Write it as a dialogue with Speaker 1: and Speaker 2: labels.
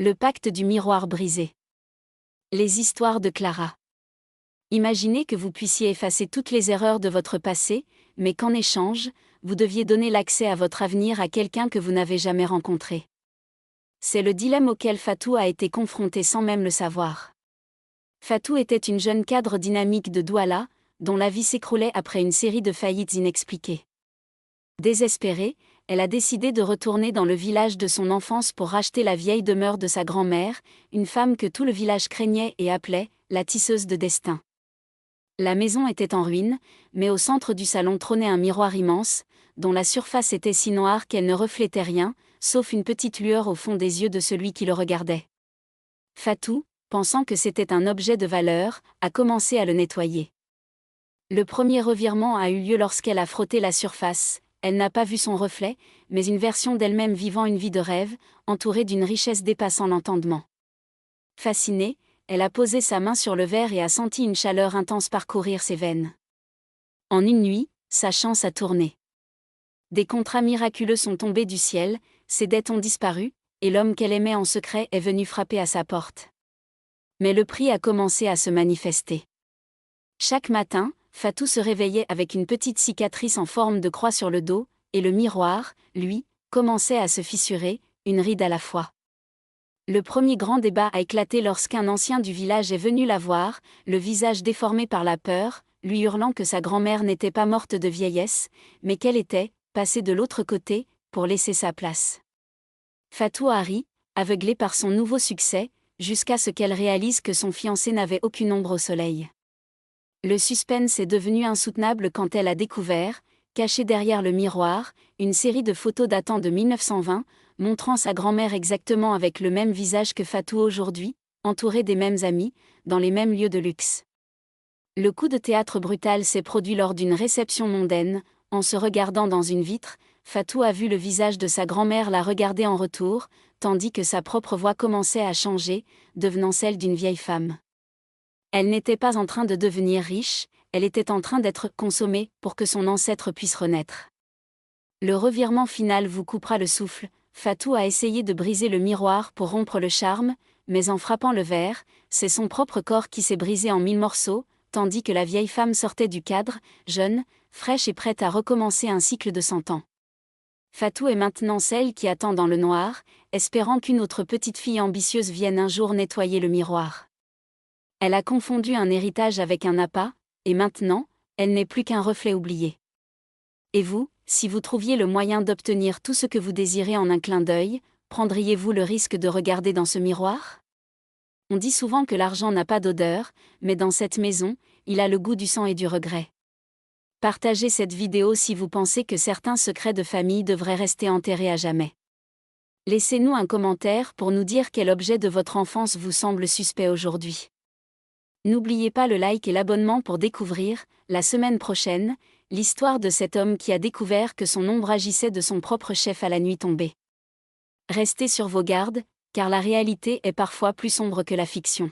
Speaker 1: Le pacte du miroir brisé. Les histoires de Clara. Imaginez que vous puissiez effacer toutes les erreurs de votre passé, mais qu'en échange, vous deviez donner l'accès à votre avenir à quelqu'un que vous n'avez jamais rencontré. C'est le dilemme auquel Fatou a été confrontée sans même le savoir. Fatou était une jeune cadre dynamique de Douala, dont la vie s'écroulait après une série de faillites inexpliquées. Désespérée, elle a décidé de retourner dans le village de son enfance pour racheter la vieille demeure de sa grand-mère, une femme que tout le village craignait et appelait la tisseuse de destin. La maison était en ruine, mais au centre du salon trônait un miroir immense, dont la surface était si noire qu'elle ne reflétait rien, sauf une petite lueur au fond des yeux de celui qui le regardait. Fatou, pensant que c'était un objet de valeur, a commencé à le nettoyer. Le premier revirement a eu lieu lorsqu'elle a frotté la surface. Elle n'a pas vu son reflet, mais une version d'elle-même vivant une vie de rêve, entourée d'une richesse dépassant l'entendement. Fascinée, elle a posé sa main sur le verre et a senti une chaleur intense parcourir ses veines. En une nuit, sa chance a tourné. Des contrats miraculeux sont tombés du ciel, ses dettes ont disparu, et l'homme qu'elle aimait en secret est venu frapper à sa porte. Mais le prix a commencé à se manifester. Chaque matin, Fatou se réveillait avec une petite cicatrice en forme de croix sur le dos, et le miroir, lui, commençait à se fissurer, une ride à la fois. Le premier grand débat a éclaté lorsqu'un ancien du village est venu la voir, le visage déformé par la peur, lui hurlant que sa grand-mère n'était pas morte de vieillesse, mais qu'elle était, passée de l'autre côté, pour laisser sa place. Fatou a ri, aveuglée par son nouveau succès, jusqu'à ce qu'elle réalise que son fiancé n'avait aucune ombre au soleil. Le suspense est devenu insoutenable quand elle a découvert, cachée derrière le miroir, une série de photos datant de 1920, montrant sa grand-mère exactement avec le même visage que Fatou aujourd'hui, entourée des mêmes amis, dans les mêmes lieux de luxe. Le coup de théâtre brutal s'est produit lors d'une réception mondaine. En se regardant dans une vitre, Fatou a vu le visage de sa grand-mère la regarder en retour, tandis que sa propre voix commençait à changer, devenant celle d'une vieille femme. Elle n'était pas en train de devenir riche, elle était en train d'être consommée pour que son ancêtre puisse renaître. Le revirement final vous coupera le souffle. Fatou a essayé de briser le miroir pour rompre le charme, mais en frappant le verre, c'est son propre corps qui s'est brisé en 1000 morceaux, tandis que la vieille femme sortait du cadre, jeune, fraîche et prête à recommencer un cycle de 100 ans. Fatou est maintenant celle qui attend dans le noir, espérant qu'une autre petite fille ambitieuse vienne un jour nettoyer le miroir. Elle a confondu un héritage avec un appât, et maintenant, elle n'est plus qu'un reflet oublié. Et vous, si vous trouviez le moyen d'obtenir tout ce que vous désirez en un clin d'œil, prendriez-vous le risque de regarder dans ce miroir ? On dit souvent que l'argent n'a pas d'odeur, mais dans cette maison, il a le goût du sang et du regret. Partagez cette vidéo si vous pensez que certains secrets de famille devraient rester enterrés à jamais. Laissez-nous un commentaire pour nous dire quel objet de votre enfance vous semble suspect aujourd'hui. N'oubliez pas le like et l'abonnement pour découvrir, la semaine prochaine, l'histoire de cet homme qui a découvert que son ombre agissait de son propre chef à la nuit tombée. Restez sur vos gardes, car la réalité est parfois plus sombre que la fiction.